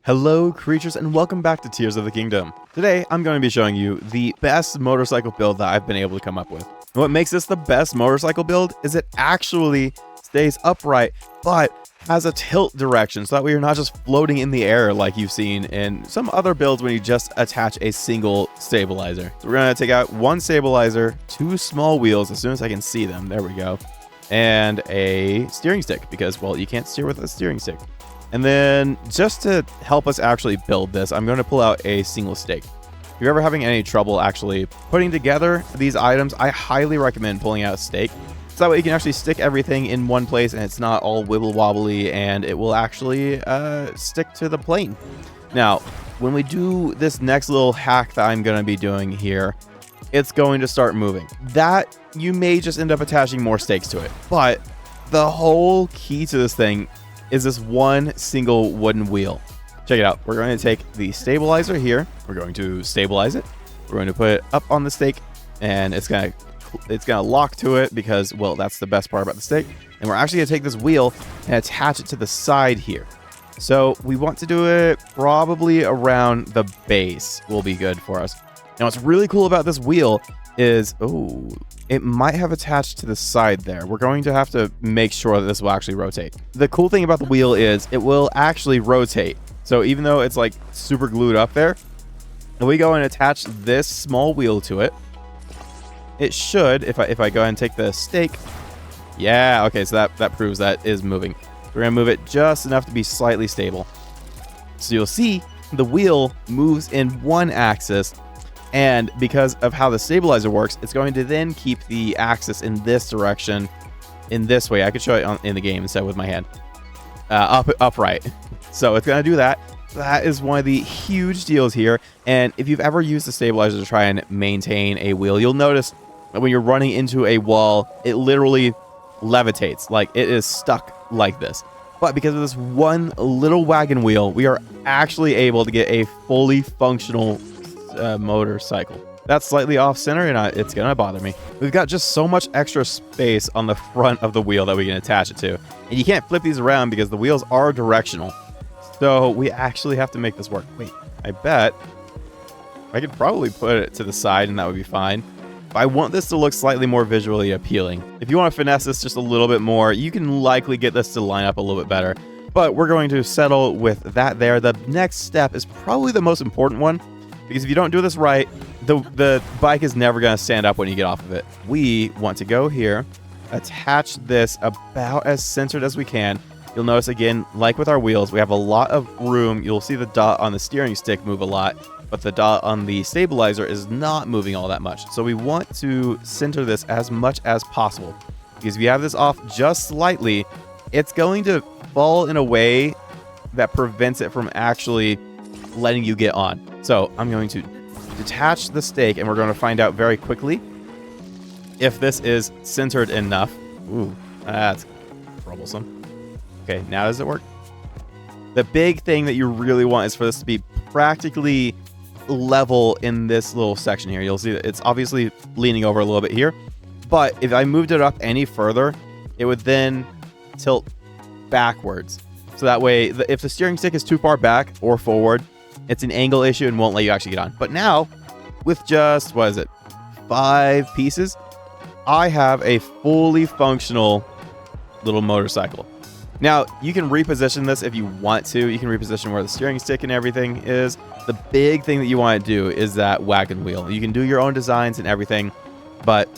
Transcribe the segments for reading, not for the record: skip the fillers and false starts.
Hello creatures and welcome back to Tears of the Kingdom. Today I'm going to be showing you the best motorcycle build that I've been able to come up with. And what makes this the best motorcycle build is it actually stays upright but has a tilt direction so that way you're not just floating in the air like you've seen in some other builds when you just attach a single stabilizer. So we're going to take out one stabilizer, two small wheels as soon as I can see them, there we go, and a steering stick because, well, you can't steer with a steering stick. And then just to help us actually build this, I'm going to pull out a single stake. If you're ever having any trouble actually putting together these items, I highly recommend pulling out a stake. So that way you can actually stick everything in one place and it's not all wibble wobbly and it will actually stick to the plane. Now, when we do this next little hack that I'm going to be doing here, it's going to start moving. That you may just end up attaching more stakes to it. But the whole key to this thing is this one single wooden wheel. Check it out. We're going to take the stabilizer here. We're going to stabilize it. We're going to put it up on the stake, and it's going to lock to it because, well, that's the best part about the stake. And we're actually going to take this wheel and attach it to the side here. So we want to do it probably around the base will be good for us. Now, what's really cool about this wheel is, oh, it might have attached to the side there. We're going to have to make sure that this will actually rotate. The cool thing about the wheel is it will actually rotate. So even though it's like super glued up there, if we go and attach this small wheel to it, it should, if I go ahead and take the stake, yeah, okay, so that proves that is moving. We're gonna move it just enough to be slightly stable. So you'll see the wheel moves in one axis, and because of how the stabilizer works, it's going to then keep the axis in this direction, in this way. I could show it in the game instead with my hand. Upright. So it's going to do that. That is one of the huge deals here. And if you've ever used the stabilizer to try and maintain a wheel, you'll notice that when you're running into a wall, it literally levitates. Like, it is stuck like this. But because of this one little wagon wheel, we are actually able to get a fully functional motorcycle. That's slightly off center and it's gonna bother me. We've got just so much extra space on the front of the wheel that we can attach it to, and you can't flip these around because the wheels are directional, so we actually have to make this work. Wait, I bet I could probably put it to the side and that would be fine, but I want this to look slightly more visually appealing. If you want to finesse this just a little bit more, you can likely get this to line up a little bit better, but we're going to settle with that there. The next step is probably the most important one, because if you don't do this right, the bike is never going to stand up when you get off of it. We want to go here, attach this about as centered as we can. You'll notice, again, like with our wheels, we have a lot of room. You'll see the dot on the steering stick move a lot, but the dot on the stabilizer is not moving all that much. So we want to center this as much as possible, because if you have this off just slightly, it's going to fall in a way that prevents it from actually letting you get on. So I'm going to detach the stake, and we're going to find out very quickly if this is centered enough. Ooh, that's troublesome. Okay, now does it work? The big thing that you really want is for this to be practically level in this little section here. You'll see that it's obviously leaning over a little bit here, but if I moved it up any further, it would then tilt backwards. So that way, if the steering stick is too far back or forward, it's an angle issue and won't let you actually get on. But now, with just, 5 pieces, I have a fully functional little motorcycle. Now, you can reposition this if you want to. You can reposition where the steering stick and everything is. The big thing that you want to do is that wagon wheel. You can do your own designs and everything, but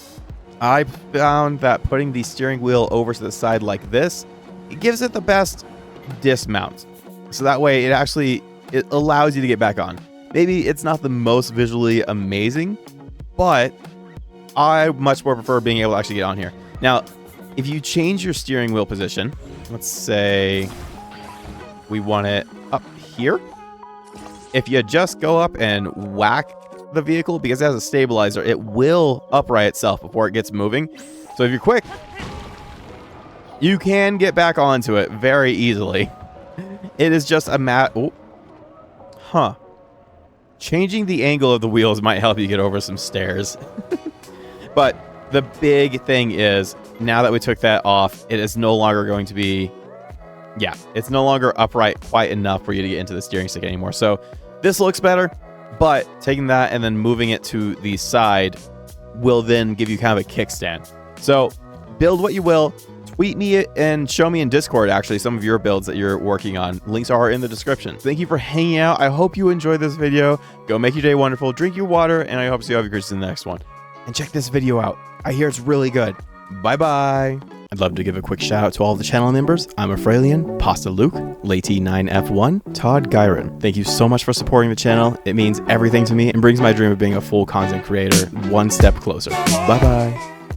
I found that putting the steering wheel over to the side like this, it gives it the best dismount. So that way, it allows you to get back on. Maybe it's not the most visually amazing, but I much more prefer being able to actually get on here. Now, if you change your steering wheel position, let's say we want it up here. If you just go up and whack the vehicle, because it has a stabilizer, it will upright itself before it gets moving. So if you're quick, you can get back onto it very easily. It is just a changing the angle of the wheels might help you get over some stairs. But the big thing is, now that we took that off, it is no longer going to be yeah, it's no longer upright quite enough for you to get into the steering stick anymore. So this looks better, but taking that and then moving it to the side will then give you kind of a kickstand. So build what you will. Tweet me and show me in Discord, actually, some of your builds that you're working on. Links are in the description. Thank you for hanging out. I hope you enjoyed this video. Go make your day wonderful. Drink your water, and I hope to see all of you creatures in the next one. And check this video out. I hear it's really good. Bye-bye. I'd love to give a quick shout out to all of the channel members. I'm Afrailian, Pasta Luke, Lady9F1, Todd Gyron. Thank you so much for supporting the channel. It means everything to me and brings my dream of being a full content creator one step closer. Bye-bye.